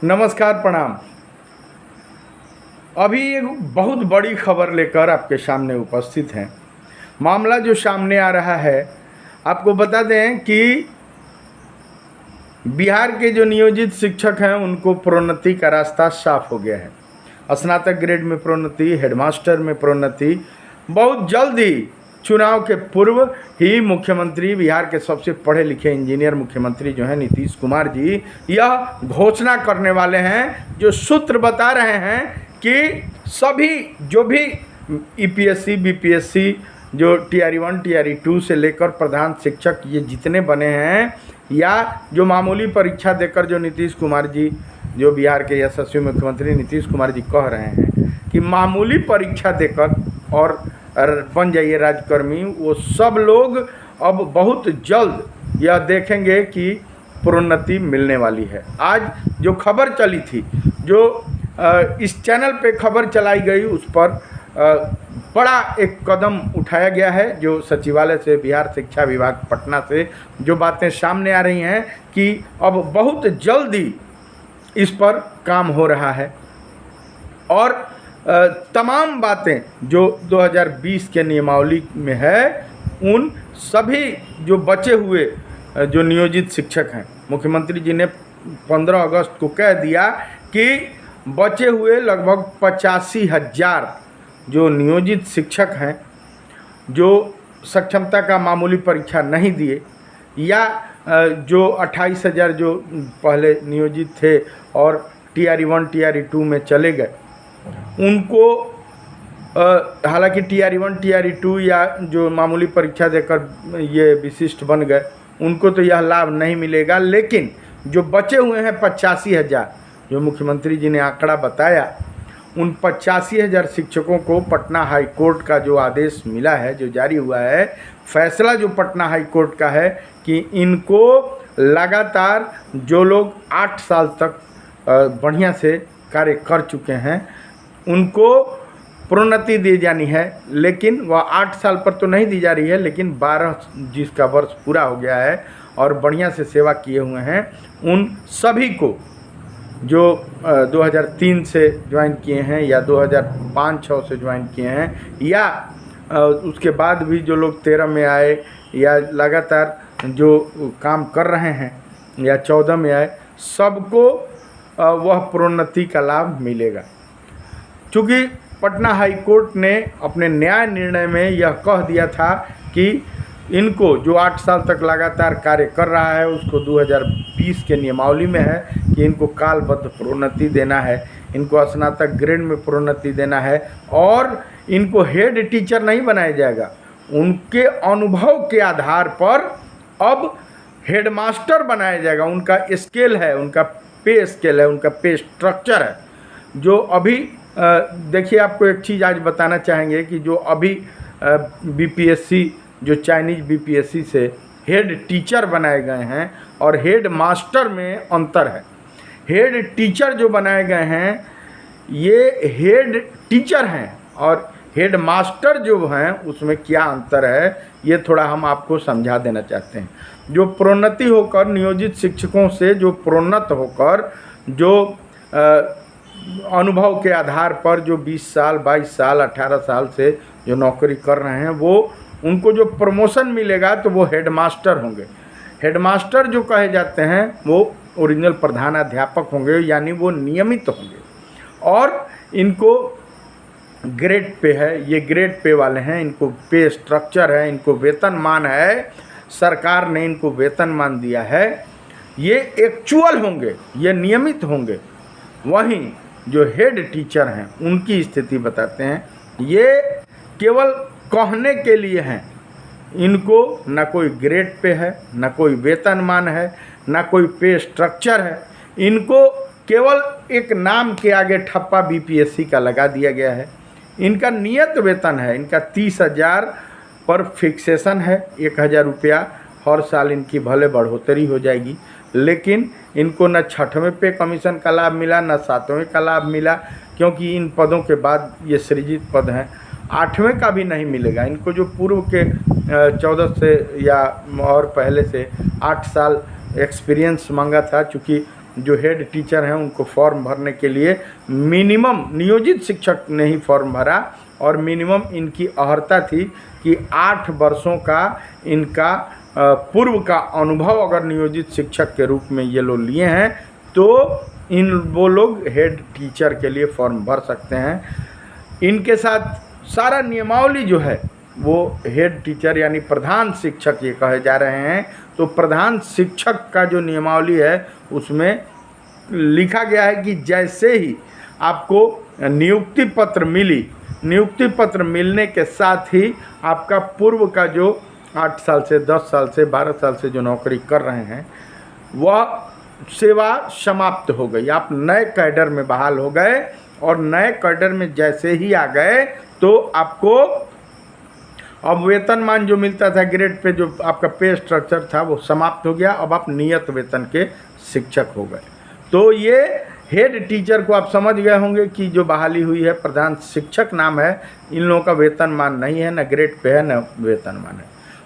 नमस्कार, प्रणाम। अभी एक बहुत बड़ी खबर लेकर आपके सामने उपस्थित हैं। मामला जो सामने आ रहा है, आपको बता दें कि बिहार के जो नियोजित शिक्षक हैं उनको प्रोन्नति का रास्ता साफ हो गया है। स्नातक ग्रेड में प्रोन्नति, हेडमास्टर में प्रोन्नति बहुत जल्द ही चुनाव के पूर्व ही मुख्यमंत्री, बिहार के सबसे पढ़े लिखे इंजीनियर मुख्यमंत्री जो हैं नीतीश कुमार जी, यह घोषणा करने वाले हैं। जो सूत्र बता रहे हैं कि सभी जो भी ईपीएससी, बीपीएससी, जो टीआरई 1, टीआरई 2 से लेकर प्रधान शिक्षक ये जितने बने हैं, या जो मामूली परीक्षा देकर जो नीतीश कुमार जी, जो बिहार के यशस्वी मुख्यमंत्री नीतीश कुमार जी कह रहे हैं कि मामूली परीक्षा देकर और बन जाइए राजकर्मी, वो सब लोग अब बहुत जल्द यह देखेंगे कि प्रोन्नति मिलने वाली है। आज जो खबर चली थी, जो इस चैनल पे खबर चलाई गई, उस पर बड़ा एक कदम उठाया गया है। जो सचिवालय से, बिहार शिक्षा विभाग पटना से जो बातें सामने आ रही हैं कि अब बहुत जल्दी इस पर काम हो रहा है और तमाम बातें जो 2020 के नियमावली में है, उन सभी जो बचे हुए जो नियोजित शिक्षक हैं, मुख्यमंत्री जी ने 15 अगस्त को कह दिया कि बचे हुए लगभग 85,000 जो नियोजित शिक्षक हैं, जो सक्षमता का मामूली परीक्षा नहीं दिए, या जो 28,000 जो पहले नियोजित थे और टीआरई 1, टीआरई 2 में चले गए, उनको हालांकि टीआरई 1, टीआरई 2 या जो मामूली परीक्षा देकर ये विशिष्ट बन गए, उनको तो यह लाभ नहीं मिलेगा। लेकिन जो बचे हुए हैं 85,000, जो मुख्यमंत्री जी ने आंकड़ा बताया, उन 85,000 शिक्षकों को पटना हाई कोर्ट का जो आदेश मिला है, जो जारी हुआ है, फैसला जो पटना हाई कोर्ट का है कि इनको लगातार जो लोग 8 साल तक बढ़िया से कार्य कर चुके हैं, उनको प्रोन्नति दी जानी है। लेकिन वह 8 साल पर तो नहीं दी जा रही है, लेकिन 12 जिसका वर्ष पूरा हो गया है और बढ़िया से सेवा किए हुए हैं, उन सभी को जो 2003 से ज्वाइन किए हैं या 2005-06 से ज्वाइन किए हैं, या उसके बाद भी जो लोग 13 में आए या लगातार जो काम कर रहे हैं या 14 में आए, सबको वह प्रोन्नति का लाभ मिलेगा। चूँकि पटना हाई कोर्ट ने अपने न्याय निर्णय में यह कह दिया था कि इनको जो 8 साल तक लगातार कार्य कर रहा है, उसको 2020 के नियमावली में है कि इनको कालबद्ध प्रोन्नति देना है, इनको स्नातक ग्रेड में प्रोन्नति देना है और इनको हेड टीचर नहीं बनाया जाएगा। उनके अनुभव के आधार पर अब हेडमास्टर बनाया जाएगा। उनका स्केल है, उनका पे स्केल है, उनका पे स्ट्रक्चर है। जो अभी देखिए, आपको एक चीज़ आज बताना चाहेंगे कि जो अभी बीपीएससी, जो चाइनीज बीपीएससी से हेड टीचर बनाए गए हैं और हेड मास्टर में अंतर है। हेड टीचर जो बनाए गए हैं, ये हेड टीचर हैं, और हेड मास्टर जो हैं उसमें क्या अंतर है, ये थोड़ा हम आपको समझा देना चाहते हैं। जो प्रोन्नति होकर नियोजित शिक्षकों से जो प्रोन्नत होकर जो अनुभव के आधार पर जो 20 साल, 22 साल, 18 साल से जो नौकरी कर रहे हैं, वो उनको जो प्रमोशन मिलेगा तो वो हेडमास्टर होंगे। हेडमास्टर जो कहे जाते हैं वो ओरिजिनल प्रधानाध्यापक होंगे, यानी वो नियमित होंगे और इनको ग्रेड पे है, ये ग्रेड पे वाले हैं, इनको पे स्ट्रक्चर है, इनको वेतनमान है, सरकार ने इनको वेतनमान दिया है। ये एक्चुअल होंगे, ये नियमित होंगे। वहीं जो हेड टीचर हैं उनकी स्थिति बताते हैं, ये केवल कहने के लिए हैं। इनको ना कोई ग्रेड पे है, ना कोई वेतनमान है, ना कोई पे स्ट्रक्चर है। इनको केवल एक नाम के आगे ठप्पा बीपीएससी का लगा दिया गया है। इनका नियत वेतन है, इनका 30,000 पर फिक्सेशन है, 1,000 रुपया हर साल इनकी भले बढ़ोतरी हो जाएगी। लेकिन इनको न 6वें पे कमीशन का लाभ मिला, न 7वें का लाभ मिला, क्योंकि इन पदों के बाद ये सृजित पद हैं। 8वें का भी नहीं मिलेगा इनको। जो पूर्व के 14 से या और पहले से 8 साल एक्सपीरियंस मांगा था, चूँकि जो हेड टीचर हैं उनको फॉर्म भरने के लिए मिनिमम नियोजित शिक्षक ने ही फॉर्म भरा और मिनिमम इनकी अर्हता थी कि 8 वर्षों का इनका पूर्व का अनुभव अगर नियोजित शिक्षक के रूप में ये लोग लिए हैं तो वो लोग हेड टीचर के लिए फॉर्म भर सकते हैं। इनके साथ सारा नियमावली जो है वो हेड टीचर यानी प्रधान शिक्षक ये कहे जा रहे हैं। तो प्रधान शिक्षक का जो नियमावली है उसमें लिखा गया है कि जैसे ही आपको नियुक्ति पत्र मिली, नियुक्ति पत्र मिलने के साथ ही आपका पूर्व का जो 8 साल से 10 साल से 12 साल से जो नौकरी कर रहे हैं वह सेवा समाप्त हो गई, आप नए कैडर में बहाल हो गए और नए कैडर में जैसे ही आ गए तो आपको अब वेतनमान जो मिलता था ग्रेड पे, जो आपका पे स्ट्रक्चर था वो समाप्त हो गया। अब आप नियत वेतन के शिक्षक हो गए। तो ये हेड टीचर को आप समझ गए होंगे कि जो बहाली हुई है प्रधान शिक्षक नाम है, इन लोगों का वेतनमान नहीं है, न ग्रेड पे है न वेतनमान है।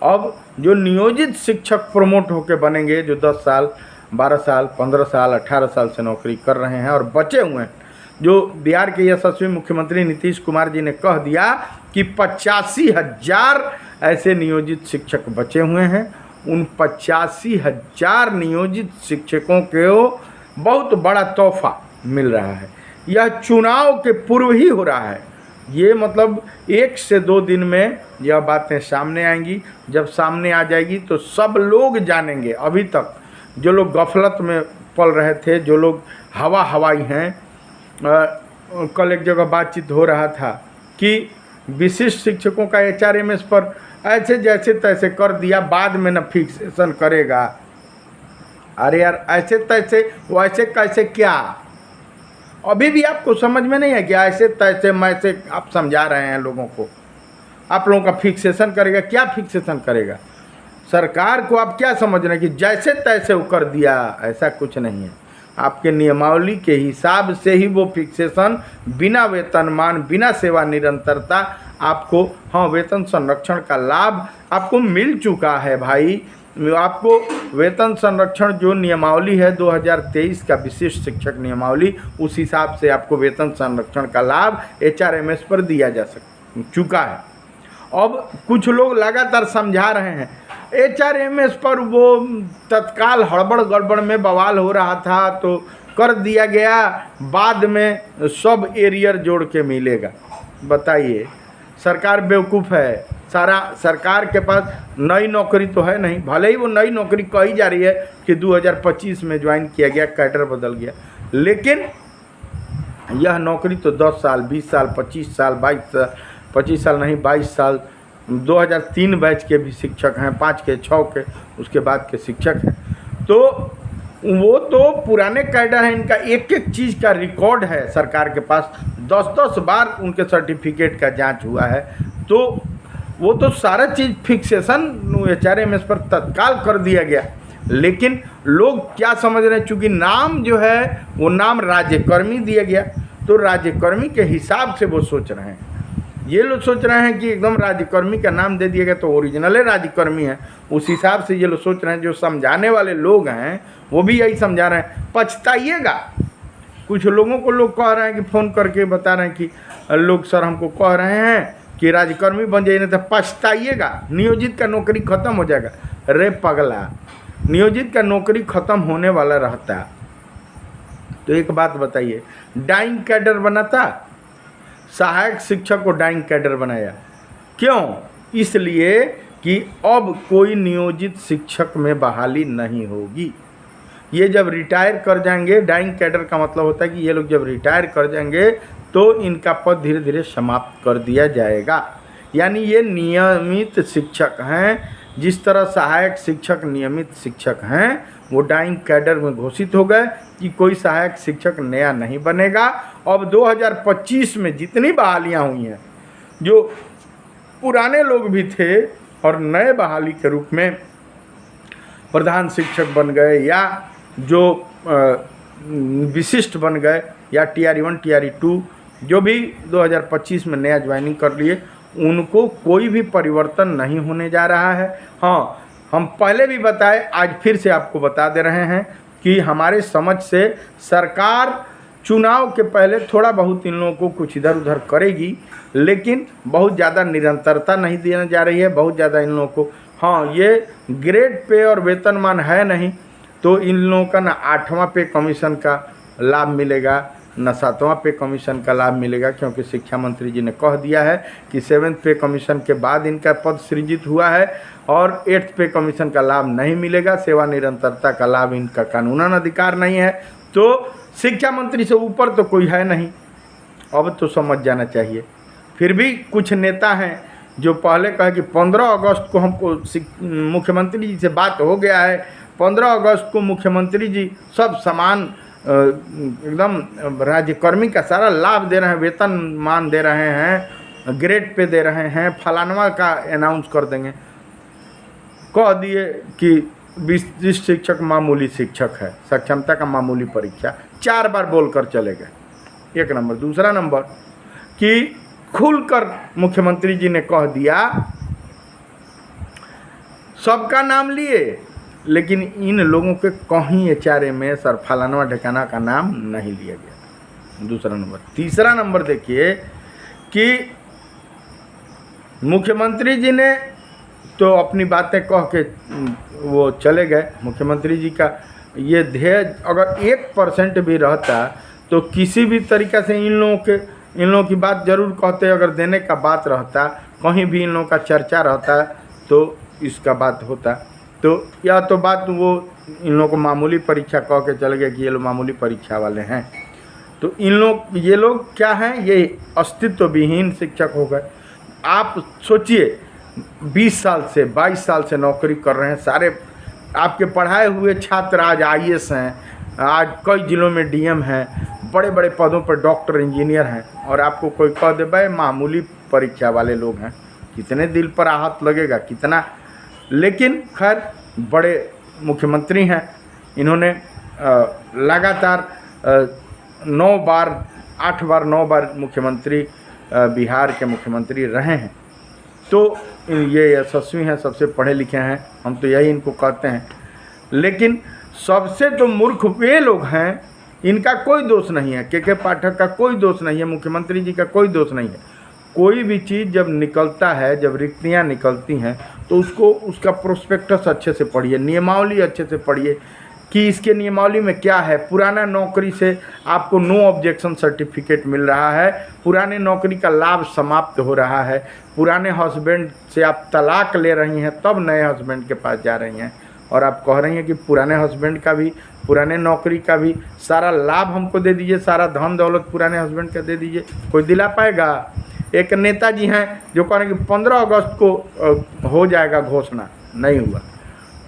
अब जो नियोजित शिक्षक प्रमोट होकर बनेंगे, जो 10 साल 12 साल 15 साल 18 साल से नौकरी कर रहे हैं और बचे हुए हैं, जो बिहार के यशस्वी मुख्यमंत्री नीतीश कुमार जी ने कह दिया कि 85,000 ऐसे नियोजित शिक्षक बचे हुए हैं। उन 85,000 नियोजित शिक्षकों को बहुत बड़ा तोहफा मिल रहा है। यह चुनाव के पूर्व ही हो रहा है। ये मतलब 1 से 2 दिन में यह बातें सामने आएंगी। जब सामने आ जाएगी तो सब लोग जानेंगे। अभी तक जो लोग गफलत में पल रहे थे, जो लोग हवाई हैं, कल एक जगह बातचीत हो रहा था कि विशिष्ट शिक्षकों का HRMS पर ऐसे जैसे तैसे कर दिया, बाद में न फिक्सेशन करेगा। अरे यार, ऐसे तैसे वैसे कैसे क्या? अभी भी आपको समझ में नहीं है कि ऐसे तैसे मैसे आप समझा रहे हैं लोगों को। आप लोगों का फिक्सेशन करेगा? क्या फिक्सेशन करेगा? सरकार को आप क्या समझ रहे हैं कि जैसे तैसे वो कर दिया? ऐसा कुछ नहीं है। आपके नियमावली के हिसाब से ही वो फिक्सेशन, बिना वेतनमान, बिना सेवा निरंतरता आपको, हाँ, वेतन संरक्षण का लाभ आपको मिल चुका है भाई। आपको वेतन संरक्षण जो नियमावली है 2023 का विशिष्ट शिक्षक नियमावली, उस हिसाब से आपको वेतन संरक्षण का लाभ HRMS पर दिया जा चुका है। अब कुछ लोग लगातार समझा रहे हैं HRMS पर, वो तत्काल हड़बड़ गड़बड़ में बवाल हो रहा था तो कर दिया गया, बाद में सब एरियर जोड़ के मिलेगा। बताइए, सरकार बेवकूफ़ है। सारा सरकार के पास नई नौकरी तो है नहीं, भले ही वो नई नौकरी कही जा रही है कि 2025 में ज्वाइन किया गया, कैडर बदल गया, लेकिन यह नौकरी तो 10 साल 20 साल 25 साल 25 साल नहीं 22 साल 2003 बैच के भी शिक्षक हैं, 5 के 6 के उसके बाद के शिक्षक हैं। तो वो तो पुराने कैडर हैं, इनका एक एक चीज़ का रिकॉर्ड है सरकार के पास। 10-10 बार उनके सर्टिफिकेट का जांच हुआ है। तो वो तो सारा चीज़ फिक्सेशन HRMS पर तत्काल कर दिया गया। लेकिन लोग क्या समझ रहे हैं, चूँकि नाम जो है वो नाम राज्यकर्मी दिया गया, तो राज्यकर्मी के हिसाब से वो सोच रहे हैं। ये लोग सोच रहे हैं कि एकदम राज्यकर्मी का नाम दे दिया गया तो ओरिजिनल है राज्यकर्मी है, उस हिसाब से ये लोग सोच रहे हैं। जो समझाने वाले लोग हैं वो भी यही समझा रहे हैं। पछताइएगा। कुछ लोगों को लोग कह रहे हैं कि फ़ोन करके बता रहे हैं कि लोग सर हमको कह रहे हैं कि राज्यकर्मी बन जाइए, नहीं तो पछताइएगा, नियोजित का नौकरी ख़त्म हो जाएगा। रे पगला, नियोजित का नौकरी ख़त्म होने वाला रहता। तो एक बात बताइए, डाइंग कैडर बनाता, सहायक शिक्षक को डाइंग कैडर बनाया क्यों? इसलिए कि अब कोई नियोजित शिक्षक में बहाली नहीं होगी। ये जब रिटायर कर जाएंगे, डाइंग कैडर का मतलब होता है कि ये लोग जब रिटायर कर जाएंगे तो इनका पद धीरे धीरे समाप्त कर दिया जाएगा। यानी ये नियमित शिक्षक हैं। जिस तरह सहायक शिक्षक नियमित शिक्षक हैं, वो डाइंग कैडर में घोषित हो गए कि कोई सहायक शिक्षक नया नहीं बनेगा। अब 2025 में जितनी बहालियां हुई हैं, जो पुराने लोग भी थे और नए बहाली के रूप में प्रधान शिक्षक बन गए या जो विशिष्ट बन गए या TRE1 TRE2 जो भी 2025 में नया ज्वाइनिंग कर लिए, उनको कोई भी परिवर्तन नहीं होने जा रहा है। हाँ, हम पहले भी बताए, आज फिर से आपको बता दे रहे हैं कि हमारे समझ से सरकार चुनाव के पहले थोड़ा बहुत इन लोगों को कुछ इधर उधर करेगी, लेकिन बहुत ज़्यादा निरंतरता नहीं देने जा रही है। बहुत ज़्यादा इन लोगों को, हाँ, ये ग्रेड पे और वेतनमान है नहीं, तो इन लोगों का ना 8वां पे कमीशन का लाभ मिलेगा, न 7वां पे कमीशन का लाभ मिलेगा, क्योंकि शिक्षा मंत्री जी ने कह दिया है कि 7th पे कमीशन के बाद इनका पद सृजित हुआ है और 8th पे कमीशन का लाभ नहीं मिलेगा। सेवा निरंतरता का लाभ इनका कानूनन अधिकार नहीं है। तो शिक्षा मंत्री से ऊपर तो कोई है नहीं, अब तो समझ जाना चाहिए। फिर भी कुछ नेता हैं जो पहले कहे कि 15 अगस्त को हमको मुख्यमंत्री जी से बात हो गया है, 15 अगस्त को मुख्यमंत्री जी सब समान एकदम राज्यकर्मी का सारा लाभ दे रहे हैं, वेतन मान दे रहे हैं, ग्रेड पे दे रहे हैं, फलानवा का अनाउंस कर देंगे। कह दिए कि विशिष्ट शिक्षक मामूली शिक्षक है, सक्षमता का मामूली परीक्षा, 4 बार बोलकर चले गए। एक नंबर। दूसरा नंबर कि खुलकर मुख्यमंत्री जी ने कह दिया, सबका नाम लिए, लेकिन इन लोगों के कहीं एचआरए में सर फलाना ढकाना का नाम नहीं लिया गया। दूसरा नंबर। तीसरा नंबर देखिए कि मुख्यमंत्री जी ने तो अपनी बातें कह के वो चले गए। मुख्यमंत्री जी का ये ध्येय अगर 1% भी रहता तो किसी भी तरीक़ा से इन लोगों की बात जरूर कहते। अगर देने का बात रहता, कहीं भी इन लोगों का चर्चा रहता तो इसका बात होता। तो या तो बात वो इन लोगों को मामूली परीक्षा कह के चले गए कि ये लोग मामूली परीक्षा वाले हैं। तो ये लोग क्या हैं, ये अस्तित्व विहीन शिक्षक हो गए। आप सोचिए 20 साल से 22 साल से नौकरी कर रहे हैं, सारे आपके पढ़ाए हुए छात्र आज IAS हैं, आज कई जिलों में DM हैं, बड़े बड़े पदों पर डॉक्टर इंजीनियर हैं, और आपको कोई कह दे भाई मामूली परीक्षा वाले लोग हैं, कितने दिल पर आहत लगेगा, कितना। लेकिन खैर बड़े मुख्यमंत्री हैं, इन्होंने लगातार 9 बार 8 बार 9 बार मुख्यमंत्री बिहार के मुख्यमंत्री रहे हैं। तो ये यशस्वी हैं, सबसे पढ़े लिखे हैं, हम तो यही इनको कहते हैं। लेकिन सबसे तो मूर्ख वे लोग हैं, इनका कोई दोष नहीं है, के पाठक का कोई दोष नहीं है, मुख्यमंत्री जी का कोई दोष नहीं है। कोई भी चीज़ जब निकलता है, जब रिक्तियाँ निकलती हैं, तो उसका प्रोस्पेक्टस अच्छे से पढ़िए, नियमावली अच्छे से पढ़िए कि इसके नियमावली में क्या है। पुराना नौकरी से आपको नो ऑब्जेक्शन सर्टिफिकेट मिल रहा है, पुराने नौकरी का लाभ समाप्त हो रहा है, पुराने हस्बैंड से आप तलाक ले रही हैं तब नए हस्बैंड के पास जा रही हैं, और आप कह रही हैं कि पुराने हस्बैंड का भी, पुराने नौकरी का भी सारा लाभ हमको दे दीजिए, सारा धन दौलत पुराने हस्बैंड का दे दीजिए। कोई दिला पाएगा? एक नेताजी हैं जो कह रहे हैं कि 15 अगस्त को हो जाएगा घोषणा, नहीं हुआ।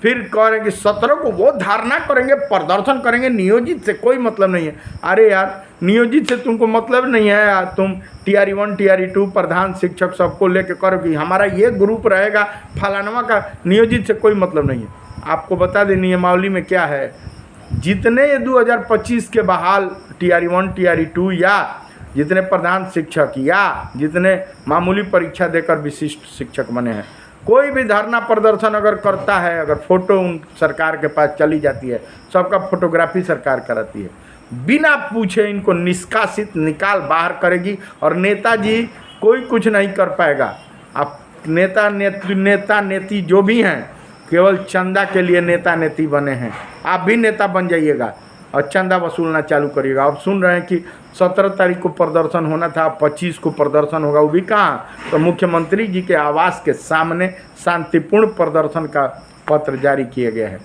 फिर कह रहे हैं कि 17 को वो धारणा करेंगे, प्रदर्शन करेंगे, नियोजित से कोई मतलब नहीं है। अरे यार, नियोजित से तुमको मतलब नहीं है यार, तुम TRE 1 TRE 2 प्रधान शिक्षक सबको लेके करो कि हमारा ये ग्रुप रहेगा फलानवा का, नियोजित से कोई मतलब नहीं है। आपको बता दें नियमावली में क्या है, जितने ये 2025 के बहाल TRE 1 TRE 2 या जितने प्रधान शिक्षक या जितने मामूली परीक्षा देकर विशिष्ट शिक्षक बने हैं, कोई भी धरना प्रदर्शन अगर करता है, अगर फोटो उन सरकार के पास चली जाती है, सबका फोटोग्राफी सरकार कराती है, बिना पूछे इनको निष्कासित निकाल बाहर करेगी, और नेताजी कोई कुछ नहीं कर पाएगा। आप नेता नेती जो भी हैं, केवल चंदा के लिए नेता नेती बने हैं। आप भी नेता बन जाइएगा और चंदा वसूलना चालू करिएगा। आप सुन रहे हैं कि 17 तारीख को प्रदर्शन होना था, 25 को प्रदर्शन होगा, वो भी कहाँ, तो मुख्यमंत्री जी के आवास के सामने शांतिपूर्ण प्रदर्शन का पत्र जारी किया गया है।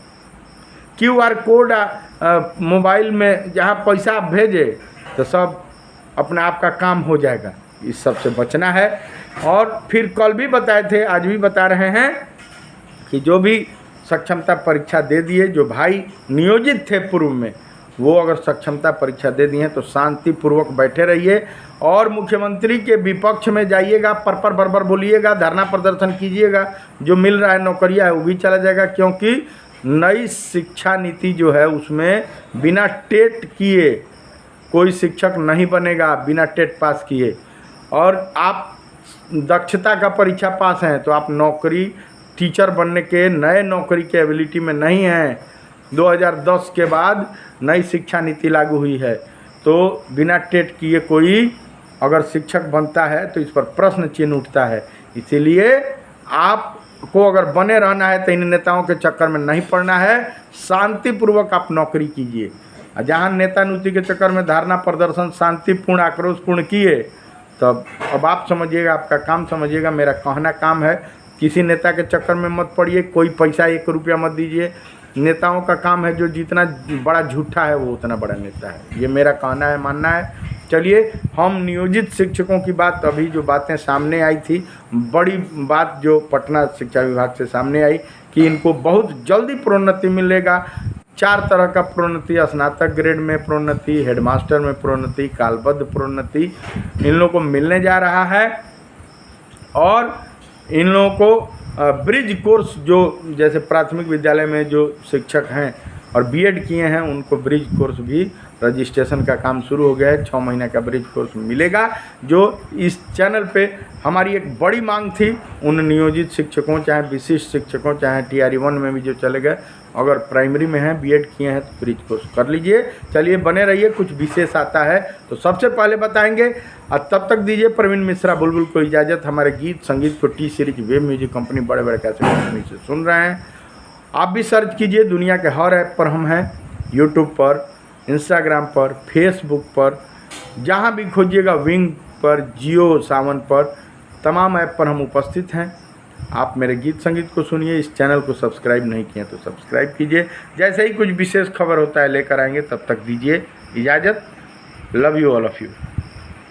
QR कोड मोबाइल में जहाँ पैसा आप भेजे तो सब अपने आप का काम हो जाएगा। इस सब से बचना है। और फिर कल भी बताए थे, आज भी बता रहे हैं कि जो भी सक्षमता परीक्षा दे दिए, जो भाई नियोजित थे पूर्व में, वो अगर सक्षमता परीक्षा दे दी है तो शांतिपूर्वक बैठे रहिए और मुख्यमंत्री के विपक्ष में जाइएगा, पर बरबर बोलिएगा, धरना प्रदर्शन कीजिएगा। जो मिल रहा है नौकरियाँ है वो भी चला जाएगा, क्योंकि नई शिक्षा नीति जो है उसमें बिना टेट किए कोई शिक्षक नहीं बनेगा, बिना टेट पास किए। और आप दक्षता का परीक्षा पास हैं तो आप नौकरी टीचर बनने के, नए नौकरी के एबिलिटी में नहीं हैं 2010 के बाद नई शिक्षा नीति लागू हुई है, तो बिना टेट किए कोई अगर शिक्षक बनता है तो इस पर प्रश्न चिन्ह उठता है। इसीलिए आपको अगर बने रहना है तो इन नेताओं के चक्कर में नहीं पड़ना है, शांतिपूर्वक आप नौकरी कीजिए। जहाँ नेता नीति के चक्कर में धारणा प्रदर्शन शांतिपूर्ण आक्रोशपूर्ण किए, तब अब आप समझिएगा, आपका काम समझिएगा, मेरा कहना काम है। किसी नेता के चक्कर में मत पड़िए, कोई पैसा 1 रुपया मत दीजिए। नेताओं का काम है, जो जितना बड़ा झूठा है वो उतना बड़ा नेता है, ये मेरा कहना है, मानना है। चलिए, हम नियोजित शिक्षकों की बात, अभी जो बातें सामने आई थी, बड़ी बात जो पटना शिक्षा विभाग से सामने आई कि इनको बहुत जल्दी प्रोन्नति मिलेगा। 4 तरह का प्रोन्नति, स्नातक ग्रेड में प्रोन्नति, हेडमास्टर में प्रोन्नति, कालबद्ध प्रोन्नति इन लोगों को मिलने जा रहा है। और इन लोगों को ब्रिज कोर्स, जो जैसे प्राथमिक विद्यालय में जो शिक्षक हैं और बीएड किए हैं, उनको ब्रिज कोर्स भी रजिस्ट्रेशन का काम शुरू हो गया है। 6 महीने का ब्रिज कोर्स मिलेगा, जो इस चैनल पे हमारी एक बड़ी मांग थी। उन नियोजित शिक्षकों, चाहे विशिष्ट शिक्षकों, चाहे TRE1 में भी जो चले गए, अगर प्राइमरी में हैं, बीएड किए हैं तो ब्रिज कोर्स कर लीजिए। चलिए, बने रहिए, कुछ विशेष आता है तो सबसे पहले बताएंगे। और तब तक दीजिए प्रवीण मिश्रा बुलबुल को इजाज़त। हमारे गीत संगीत को T series web music company बड़े बड़े कैसे कंपनी से सुन रहे हैं। आप भी सर्च कीजिए, दुनिया के हर ऐप पर हम हैं, यूट्यूब पर, इंस्टाग्राम पर, फेसबुक पर, जहाँ भी खोजिएगा, विंग पर, जियो सावन पर, तमाम ऐप पर हम उपस्थित हैं। आप मेरे गीत संगीत को सुनिए। इस चैनल को सब्सक्राइब नहीं किए तो सब्सक्राइब कीजिए। जैसे ही कुछ विशेष खबर होता है लेकर आएंगे, तब तक दीजिए इजाज़त। Love you, all of you.